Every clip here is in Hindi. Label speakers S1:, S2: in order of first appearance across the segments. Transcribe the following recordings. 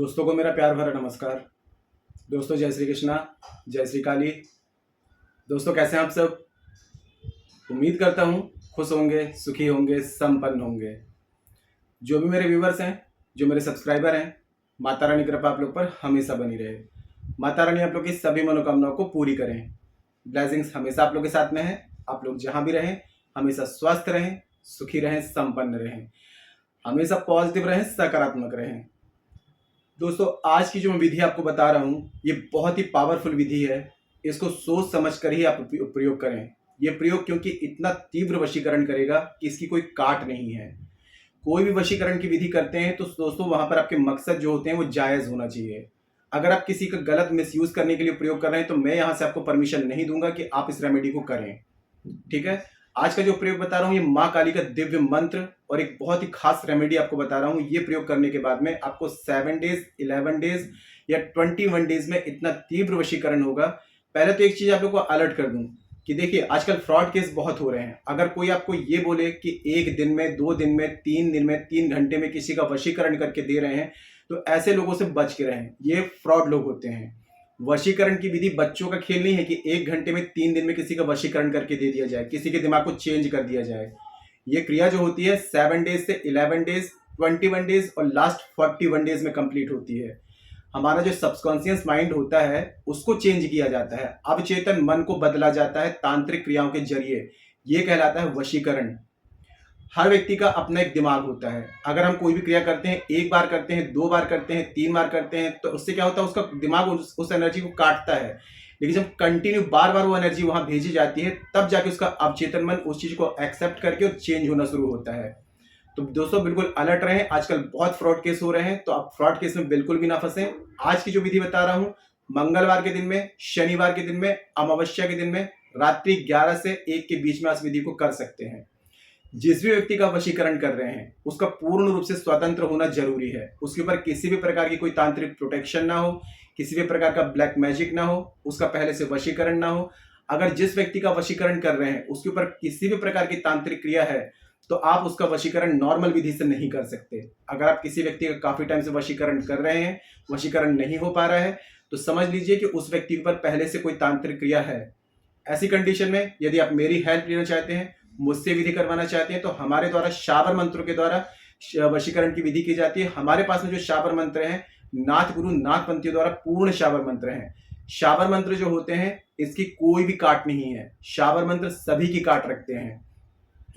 S1: दोस्तों को मेरा प्यार भरा नमस्कार। दोस्तों जय श्री कृष्णा, जय श्री काली। दोस्तों कैसे हैं आप सब? उम्मीद करता हूँ खुश होंगे, सुखी होंगे, संपन्न होंगे। जो भी मेरे व्यूवर्स हैं, जो मेरे सब्सक्राइबर हैं, माता रानी कृपा आप लोग पर हमेशा बनी रहे। माता रानी आप लोग की सभी मनोकामनाओं को पूरी करें। ब्लेसिंग्स हमेशा आप लोग के साथ में है। आप लोग जहाँ भी रहें हमेशा स्वस्थ रहें, सुखी रहें, संपन्न रहें, हमेशा पॉजिटिव रहें, सकारात्मक रहें। दोस्तों आज की जो मैं विधि आपको बता रहा हूँ ये बहुत ही पावरफुल विधि है। इसको सोच समझ कर ही आप प्रयोग करें। ये प्रयोग क्योंकि इतना तीव्र वशीकरण करेगा कि इसकी कोई काट नहीं है। कोई भी वशीकरण की विधि करते हैं तो दोस्तों वहां पर आपके मकसद जो होते हैं वो जायज होना चाहिए। अगर आप किसी का गलत मिसयूज करने के लिए प्रयोग कर रहे हैं तो मैं यहाँ से आपको परमिशन नहीं दूंगा कि आप इस रेमेडी को करें। ठीक है, आज का जो प्रयोग बता रहा हूँ ये माँ काली का दिव्य मंत्र और एक बहुत ही खास रेमेडी आपको बता रहा हूँ। ये प्रयोग करने के बाद में आपको 7 डेज, 11 डेज या 21 डेज में इतना तीव्र वशीकरण होगा। पहले तो एक चीज आप लोग को अलर्ट कर दूं कि देखिए आजकल फ्रॉड केस बहुत हो रहे हैं। अगर कोई आपको ये बोले कि 1 दिन में, 2 दिन में, 3 दिन में, 3 घंटे में किसी का वशीकरण करके दे रहे हैं तो ऐसे लोगों से बच के रहें। ये फ्रॉड लोग होते हैं। वशीकरण की विधि बच्चों का खेल नहीं है कि 1 घंटे में, 3 दिन में किसी का वशीकरण करके दे दिया जाए, किसी के दिमाग को चेंज कर दिया जाए। ये क्रिया जो होती है 7 डेज से 11 डेज, 21 डेज और लास्ट 41 डेज में कंप्लीट होती है। हमारा जो सबकॉन्शियस माइंड होता है उसको चेंज किया जाता है, अवचेतन मन को बदला जाता है तांत्रिक क्रियाओं के जरिए। ये कहलाता है वशीकरण। हर व्यक्ति का अपना एक दिमाग होता है। अगर हम कोई भी क्रिया करते हैं, 1 बार करते हैं, 2 बार करते हैं, 3 बार करते हैं तो उससे क्या होता है, उसका दिमाग उस एनर्जी को काटता है। लेकिन जब कंटिन्यू बार बार वो एनर्जी वहां भेजी जाती है तब जाके उसका अवचेतन मन उस चीज को एक्सेप्ट करके और चेंज होना शुरू होता है। तो दोस्तों बिल्कुल अलर्ट रहें। आजकल बहुत फ्रॉड केस हो रहे हैं तो आप फ्रॉड केस में बिल्कुल भी ना फंसें। आज की जो विधि बता रहा हूं मंगलवार के दिन में, शनिवार के दिन में, अमावस्या के दिन में रात्रि 11 से 1 के बीच में आप इस विधि को कर सकते हैं। जिस भी व्यक्ति का वशीकरण कर रहे हैं उसका पूर्ण रूप से स्वतंत्र होना जरूरी है। उसके ऊपर किसी भी प्रकार की कोई तांत्रिक प्रोटेक्शन ना हो, किसी भी प्रकार का ब्लैक मैजिक ना हो, उसका पहले से वशीकरण ना हो। अगर जिस व्यक्ति का वशीकरण कर रहे हैं उसके ऊपर किसी भी प्रकार की तांत्रिक क्रिया है तो आप उसका वशीकरण नॉर्मल विधि से नहीं कर सकते। अगर आप किसी व्यक्ति का काफी टाइम से वशीकरण कर रहे हैं, वशीकरण नहीं हो पा रहा है तो समझ लीजिए कि उस व्यक्ति के ऊपर पहले से कोई तांत्रिक क्रिया है। ऐसी कंडीशन में यदि आप मेरी हेल्प लेना चाहते हैं, मुझसे विधि करवाना चाहते हैं तो हमारे द्वारा शाबर मंत्रों के द्वारा वशीकरण की विधि की जाती है। हमारे पास में जो शाबर मंत्र हैं नाथ गुरु नाथपंथियों द्वारा पूर्ण शाबर मंत्र हैं। शाबर मंत्र जो होते हैं इसकी कोई भी काट नहीं है। शाबर मंत्र सभी की काट रखते हैं।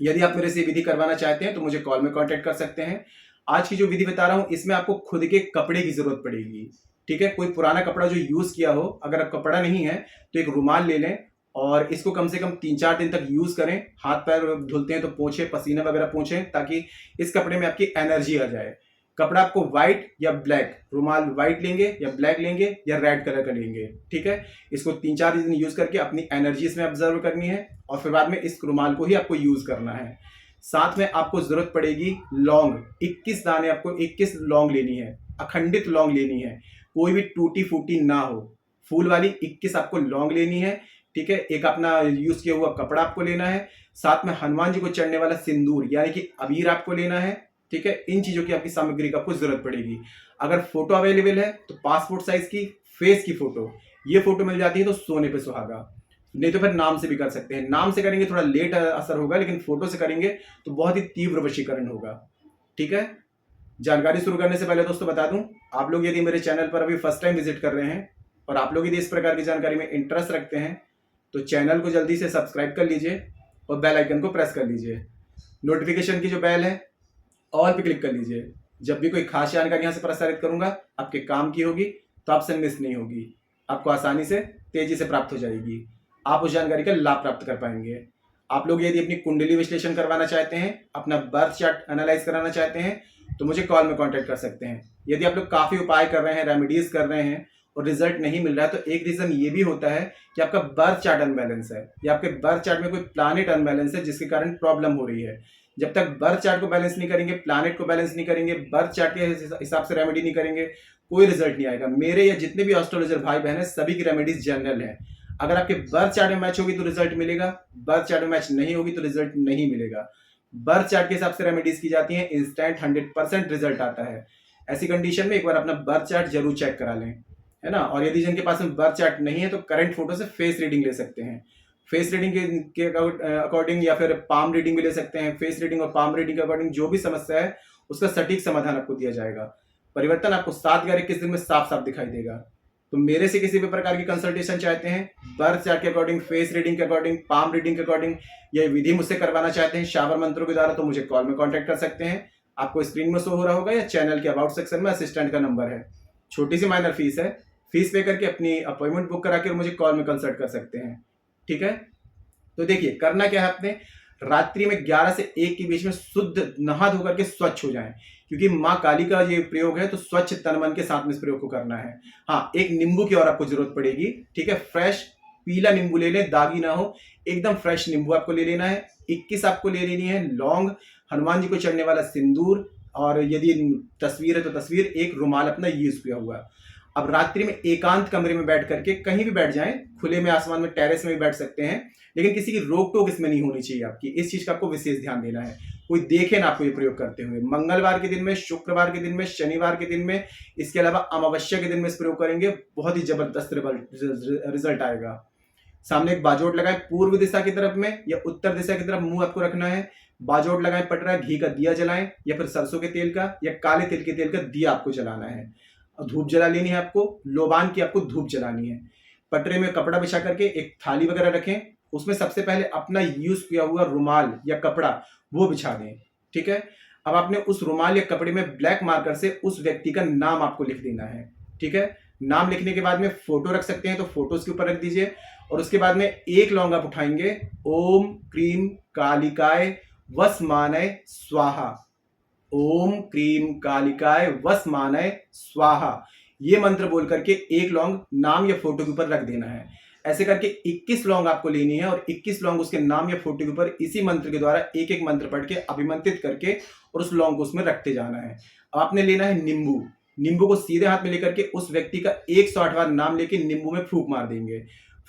S1: यदि आप मेरे से विधि करवाना चाहते हैं तो मुझे कॉल में कांटेक्ट कर सकते हैं। आज की जो विधि बता रहा हूं इसमें आपको खुद के कपड़े की जरूरत पड़ेगी। ठीक है, कोई पुराना कपड़ा जो यूज किया हो, अगर कपड़ा नहीं है तो एक रुमाल ले लें और इसको कम से कम 3-4 दिन तक यूज करें। हाथ पैर धुलते हैं तो पोंछे, पसीना वगैरह पोंछें ताकि इस कपड़े में आपकी एनर्जी आ जाए। कपड़ा आपको व्हाइट या ब्लैक, रुमाल व्हाइट लेंगे या ब्लैक लेंगे या रेड कलर का लेंगे। ठीक है, इसको 3-4 दिन यूज करके अपनी एनर्जी इसमें ऑब्जर्व करनी है और फिर बाद में इस रुमाल को ही आपको यूज करना है। साथ में आपको जरूरत पड़ेगी लौंग। 21 दाने, आपको 21 लौंग लेनी है, अखंडित लौंग लेनी है, कोई भी टूटी फूटी ना हो। फूल वाली 21 आपको लौंग लेनी है। ठीक है, एक अपना यूज किया हुआ कपड़ा आपको लेना है। साथ में हनुमान जी को चढ़ने वाला सिंदूर यानी कि अबीर आपको लेना है। ठीक है, इन चीजों की आपकी सामग्री का आपको जरूरत पड़ेगी। अगर फोटो अवेलेबल है तो पासपोर्ट साइज की फेस की फोटो, ये फोटो मिल जाती है तो सोने पे सुहागा। नहीं तो फिर नाम से भी कर सकते हैं। नाम से करेंगे थोड़ा लेट असर होगा, लेकिन फोटो से करेंगे तो बहुत ही तीव्र वशीकरण होगा। ठीक है, जानकारी शुरू करने से पहले दोस्तों बता दूं, आप लोग यदि मेरे चैनल पर अभी फर्स्ट टाइम विजिट कर रहे हैं और आप लोग यदि इस प्रकार की जानकारी में इंटरेस्ट रखते हैं तो चैनल को जल्दी से सब्सक्राइब कर लीजिए और बेल आइकन को प्रेस कर लीजिए। नोटिफिकेशन की जो बेल है ऑल पे क्लिक कर लीजिए। जब भी कोई खास जानकारी यहाँ से प्रसारित करूंगा आपके काम की होगी तो आपसे मिस नहीं होगी, आपको आसानी से तेजी से प्राप्त हो जाएगी। आप उस जानकारी का लाभ प्राप्त कर पाएंगे। आप लोग यदि अपनी कुंडली विश्लेषण करवाना चाहते हैं, अपना बर्थ चार्ट एनालाइज कराना चाहते हैं तो मुझे कॉल में कांटेक्ट कर सकते हैं। यदि आप लोग काफी उपाय कर रहे हैं, रेमेडीज कर रहे हैं और रिजल्ट नहीं मिल रहा है तो एक रीजन ये भी होता है कि आपका बर्थ चार्ट अनबैलेंस है या आपके बर्थ चार्ट में कोई प्लैनेट अनबैलेंस है जिसके कारण प्रॉब्लम हो रही है। जब तक बर्थ चार्ट को बैलेंस नहीं करेंगे, प्लैनेट को बैलेंस नहीं करेंगे, बर्थ चार्ट के हिसाब से रेमेडी नहीं करेंगे, कोई रिजल्ट नहीं आएगा। मेरे या जितने भी एस्ट्रोलॉजर भाई बहन है सभी की रेमेडीज जनरल है। अगर आपके बर्थ चार्ट में मैच होगी तो रिजल्ट मिलेगा, बर्थ चार्ट में मैच नहीं होगी तो रिजल्ट नहीं मिलेगा। बर्थ चार्ट के हिसाब से रेमेडीज की जाती हैं, इंस्टेंट 100% रिजल्ट आता है। ऐसी कंडीशन में एक बार अपना बर्थ चार्ट जरूर चेक करा लें, है ना। और यदि जिनके पास में बर्थ चार्ट नहीं है तो करंट फोटो से फेस रीडिंग ले सकते हैं। फेस रीडिंग के अकॉर्डिंग या फिर पाम रीडिंग भी ले सकते हैं। फेस रीडिंग और पाम रीडिंग के अकॉर्डिंग जो भी समस्या है उसका सटीक समाधान आपको दिया जाएगा। परिवर्तन आपको 7 या 21 दिन में साफ साफ दिखाई देगा। तो मेरे से किसी भी प्रकार की कंसल्टेशन चाहते हैं, बर्थ चार्ट के अकॉर्डिंग, फेस रीडिंग के अकॉर्डिंग, पाम रीडिंग के अकॉर्डिंग, यह विधि मुझसे करवाना चाहते हैं शावर मंत्रों के द्वारा, तो मुझे कॉल में कांटेक्ट कर सकते हैं। आपको स्क्रीन में शो हो रहा होगा या चैनल के अबाउट सेक्शन में असिस्टेंट का नंबर है। छोटी सी माइनर फीस है, फीस पे करके अपनी अपॉइंटमेंट बुक करा के मुझे कॉल में कंसल्ट कर सकते हैं। ठीक है, तो देखिए करना क्या है, आपने रात्रि में 11 से 1 के बीच में शुद्ध नहा धो करके स्वच्छ हो जाएं, क्योंकि माँ काली का ये प्रयोग है तो स्वच्छ तन मन के साथ में इस प्रयोग को करना है। हाँ, एक नींबू की और आपको जरूरत पड़ेगी। ठीक है, फ्रेश पीला नींबू ले लें, दागी ना हो, एकदम फ्रेश नींबू आपको ले लेना है। 21 आपको ले लेनी है लौंग, हनुमान जी को चढ़ने वाला सिंदूर, और यदि तस्वीर है तो तस्वीर, एक रुमाल अपना यूज किया हुआ। अब रात्रि में एकांत कमरे में बैठ करके, कहीं भी बैठ जाएं, खुले में आसमान में टेरेस में भी बैठ सकते हैं, लेकिन किसी की रोक टोक इसमें नहीं होनी चाहिए आपकी। इस चीज का आपको विशेष ध्यान देना है, कोई देखे ना आपको ये प्रयोग करते हुए। मंगलवार के दिन में, शुक्रवार के दिन में, शनिवार के दिन में, इसके अलावा अमावस्या के दिन में इस प्रयोग करेंगे, बहुत ही जबरदस्त रिजल्ट आएगा। सामने एक बाजोट लगाए पूर्व दिशा की तरफ में या उत्तर दिशा की तरफ मुंह आपको रखना है। बाजोट लगाए, पटरा घी का दिया जलाएं या फिर सरसों के तेल का या काले तिल के तेल का दिया आपको जलाना है। धूप जला लेनी है आपको, लोबान की आपको धूप जलानी है। पटरे में कपड़ा बिछा करके एक थाली वगैरह रखें, उसमें सबसे पहले अपना यूज किया हुआ रुमाल या कपड़ा वो बिछा दें। ठीक है, अब आपने उस रुमाल या कपड़े में ब्लैक मार्कर से उस व्यक्ति का नाम आपको लिख देना है। ठीक है, नाम लिखने के बाद में फोटो रख सकते हैं तो फोटो उसके ऊपर रख दीजिए, और उसके बाद में एक लौंग आप उठाएंगे, ओम क्रीम कालिकाय वसमानय स्वाहा, ओम क्रीम कालिकाय वसमानय स्वाहा, ये मंत्र बोल करके एक लौंग नाम या फोटो के ऊपर रख देना है। ऐसे करके 21 लौंग आपको लेनी है और 21 लौंग उसके नाम या फोटो के ऊपर इसी मंत्र के द्वारा एक एक मंत्र पढ़ के अभिमंत्रित करके और उस लौंग को उसमें रखते जाना है। अब आपने लेना है नींबू, नींबू को सीधे हाथ में लेकर के उस व्यक्ति का 108 बार नाम लेके नींबू में फूंक मार देंगे।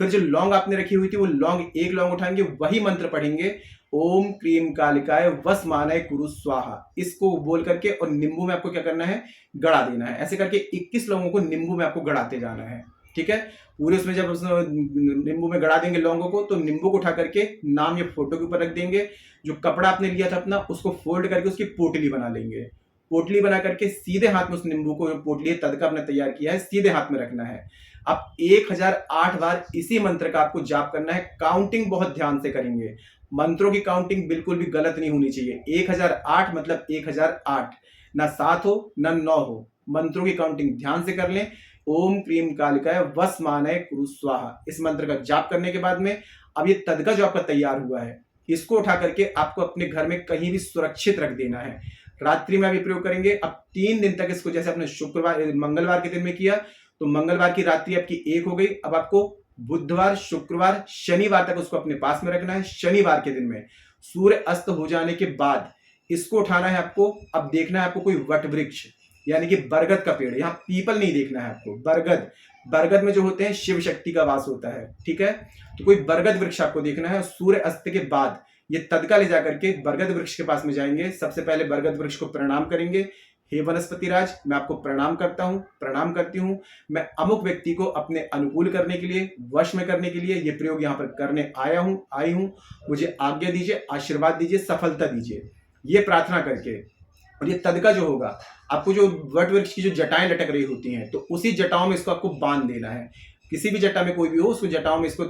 S1: फिर जो लौंग आपने रखी हुई थी वो लौंग, एक लौंग उठाएंगे, वही मंत्र पढ़ेंगे, ओम क्रीम कालिकाय वसमानय कुरु स्वाहा, इसको बोल करके और नींबू में आपको क्या करना है, गड़ा देना है। ऐसे करके 21 लौंगों को नींबू में आपको गड़ाते जाना है। ठीक है, पूरे उसमें जब नींबू में गड़ा देंगे लौंगों को, तो नींबू को उठा करके नाम या फोटो के ऊपर रख देंगे। जो कपड़ा आपने लिया था अपना, उसको फोल्ड करके उसकी पोटली बना लेंगे। पोटली बना करके सीधे हाथ में उस नींबू को, पोटली तड़का आपने तैयार किया है, सीधे हाथ में रखना है। अब 1008 बार इसी मंत्र का आपको जाप करना है। काउंटिंग बहुत ध्यान से करेंगे, मंत्रों की काउंटिंग बिल्कुल भी गलत नहीं होनी चाहिए। 1008 मतलब 1008, ना 7 हो ना 9 हो, मंत्रों की काउंटिंग ध्यान से कर लें। ओम क्रीम कालिकाय वसमानय कुरु स्वाहा, इस मंत्र का जाप करने के बाद में अब ये तड़का जो आपका तैयार हुआ है, इसको उठा करके आपको अपने घर में कहीं भी सुरक्षित रख देना है। रात्रि में अभी प्रयोग करेंगे। अब 3 दिन तक इसको, जैसे आपने मंगलवार के दिन में किया, तो मंगलवार की रात्रि आपकी 1 हो गई। अब आपको बुधवार, शुक्रवार, शनिवार तक उसको अपने पास में रखना है। शनिवार के दिन में सूर्य अस्त हो जाने के बाद इसको उठाना है आपको। अब देखना है आपको कोई वट वृक्ष, यानी कि बरगद का पेड़, यहाँ पीपल नहीं देखना है आपको, बरगद, बरगद में जो होते हैं शिव शक्ति का वास होता है। ठीक है, तो कोई बरगद वृक्ष आपको देखना है। सूर्य अस्त के बाद ये तड़का ले जाकर के बरगद वृक्ष के पास में जाएंगे। सबसे पहले बरगद वृक्ष को प्रणाम करेंगे, हे वनस्पति राज, मैं आपको प्रणाम करता हूँ, प्रणाम करती हूँ। मैं अमुक व्यक्ति को अपने अनुकूल करने के लिए, वश में करने के लिए ये प्रयोग यहाँ पर करने आई हूँ। मुझे आज्ञा दीजिए, आशीर्वाद दीजिए, सफलता दीजिए, ये प्रार्थना करके। और ये तड़का जो होगा, आपको जो वट वृक्ष की जो जटाएं लटक रही होती हैं, तो उसी जटाओं में इसको आपको बांध देना है। किसी भी जटा में कोई भी हो, उसको जटाओं में इसको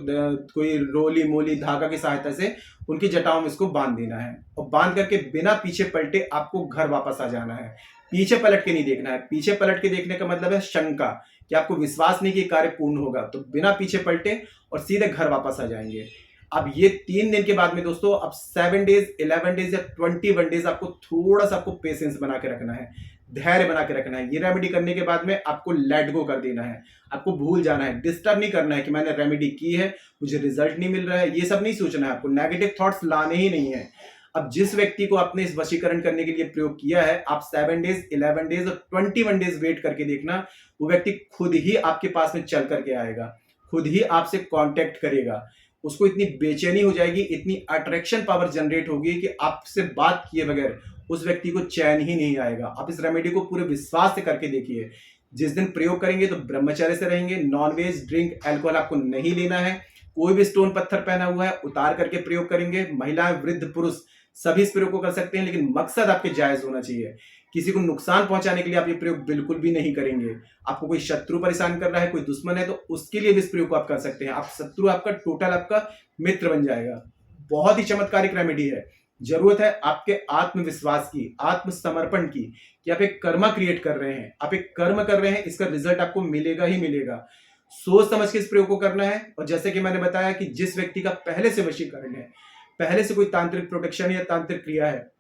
S1: कोई रोली मोली धागा की सहायता से उनकी जटाओं में इसको बांध देना है। और बांध करके बिना पीछे पलटे आपको घर वापस आ जाना है। पीछे पलट के नहीं देखना है। पीछे पलट के देखने का मतलब है शंका, कि आपको विश्वास नहीं कि कार्य पूर्ण होगा, तो बिना पीछे पलटे और सीधे घर वापस आ जाएंगे। अब ये 3 दिन के बाद में दोस्तों, अब 7 डेज, 11 डेज या 21 डेज आपको थोड़ा सा आपको पेशेंस बना के रखना है, धैर्य बना के रखना है। ये रेमेडी करने के बाद में आपको लेट गो कर देना है, आपको भूल जाना है, डिस्टर्ब नहीं करना है कि मैंने रेमेडी की है, मुझे रिजल्ट नहीं मिल रहा है, ये सब नहीं सोचना है आपको, नेगेटिव थॉट्स लाने ही नहीं है। अब जिस व्यक्ति को आपने इस वशीकरण करने के लिए प्रयोग किया है, आप 7 डेज, 11 डेज और 21 डेज वेट करके देखना, वो व्यक्ति खुद ही आपके पास में चल करके आएगा, खुद ही आपसे कांटेक्ट करेगा। उसको इतनी बेचैनी हो जाएगी, इतनी अट्रैक्शन पावर जनरेट होगी कि आपसे बात किए बगैर उस व्यक्ति को चैन ही नहीं आएगा। आप इस रेमेडी को पूरे विश्वास से करके देखिए। जिस दिन प्रयोग करेंगे तो ब्रह्मचर्य से रहेंगे, नॉनवेज, ड्रिंक, अल्कोहल आपको नहीं लेना है। कोई भी स्टोन पत्थर पहना हुआ है उतार करके प्रयोग करेंगे। महिलाएं, वृद्ध, पुरुष सभी इस प्रयोग को कर सकते हैं, लेकिन मकसद आपके जायज होना चाहिए। किसी को नुकसान पहुंचाने के लिए आप ये प्रयोग बिल्कुल भी नहीं करेंगे। आपको कोई शत्रु परेशान कर रहा है, कोई दुश्मन है, तो उसके लिए भी इस प्रयोग को आप कर सकते हैं। आप शत्रु आपका टोटल आपका मित्र बन जाएगा। बहुत ही चमत्कारिक रेमेडी है। जरूरत है आपके आत्मविश्वास की, आत्मसमर्पण की, कि आप एक कर्मा क्रिएट कर रहे हैं, आप एक कर्म कर रहे हैं, इसका रिजल्ट आपको मिलेगा ही मिलेगा। सोच समझ के इस प्रयोग को करना है। और जैसे कि मैंने बताया कि जिस व्यक्ति का पहले से वशीकरण है, पहले से कोई तांत्रिक प्रोटेक्शन या तांत्रिक क्रिया है,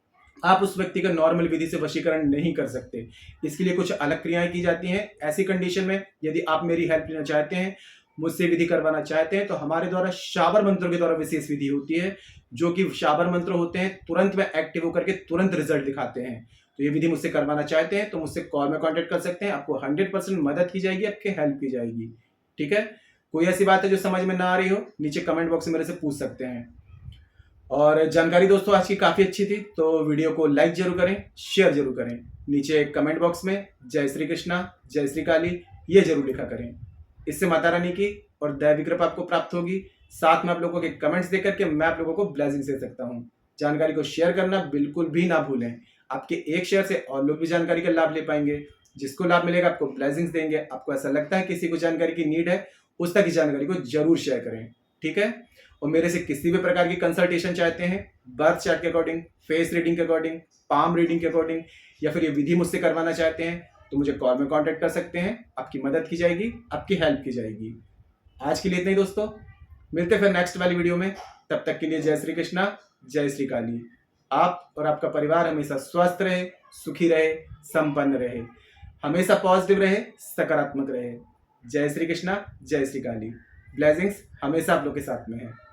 S1: आप उस व्यक्ति का नॉर्मल विधि से वशीकरण नहीं कर सकते। इसके लिए कुछ अलग क्रियाएं की जाती हैं। ऐसी कंडीशन में यदि आप मेरी हेल्प लेना चाहते हैं, मुझसे विधि करवाना चाहते हैं, तो हमारे द्वारा शाबर मंत्रों के द्वारा विशेष विधि होती है, जो कि शाबर मंत्र होते हैं, तुरंत में एक्टिव होकर के तुरंत रिजल्ट दिखाते हैं। तो ये विधि मुझसे करवाना चाहते हैं तो मुझसे कॉल में कॉन्टेक्ट कर सकते हैं। आपको 100% मदद की जाएगी, आपकी हेल्प की जाएगी। ठीक है। कोई ऐसी बात है जो समझ में ना आ रही हो, नीचे कमेंट बॉक्स में मेरे से पूछ सकते हैं। और जानकारी दोस्तों आज की काफ़ी अच्छी थी, तो वीडियो को लाइक जरूर करें, शेयर जरूर करें। नीचे कमेंट बॉक्स में जय श्री कृष्णा, जय श्री काली ये जरूर लिखा करें। इससे माता रानी की और दैवी कृपा आपको प्राप्त होगी। साथ में आप लोगों के कमेंट्स देकर के मैं आप लोगों को ब्लेसिंग्स दे सकता हूँ। जानकारी को शेयर करना बिल्कुल भी ना भूलें। आपके एक शेयर से और लोग भी जानकारी का लाभ ले पाएंगे। जिसको लाभ मिलेगा आपको ब्लेसिंग्स देंगे। आपको ऐसा लगता है किसी को जानकारी की नीड है, उस तक की जानकारी को जरूर शेयर करें। ठीक है। और मेरे से किसी भी प्रकार की कंसल्टेशन चाहते हैं, बर्थ चार्ट के अकॉर्डिंग, फेस रीडिंग के अकॉर्डिंग, पाम रीडिंग के अकॉर्डिंग, या फिर ये विधि मुझसे करवाना चाहते हैं, तो मुझे कॉल में कांटेक्ट कर सकते हैं। आपकी मदद की जाएगी, आपकी हेल्प की जाएगी। आज के लिए इतना ही दोस्तों, मिलते हैं फिर नेक्स्ट वाली वीडियो में। तब तक के लिए जय श्री कृष्णा, जय श्री काली। आप और आपका परिवार हमेशा स्वस्थ रहे, सुखी रहे, संपन्न रहे, हमेशा पॉजिटिव रहे, सकारात्मक रहे। जय श्री कृष्णा, जय श्री काली। ब्लेसिंग्स हमेशा आप लोग के साथ में है।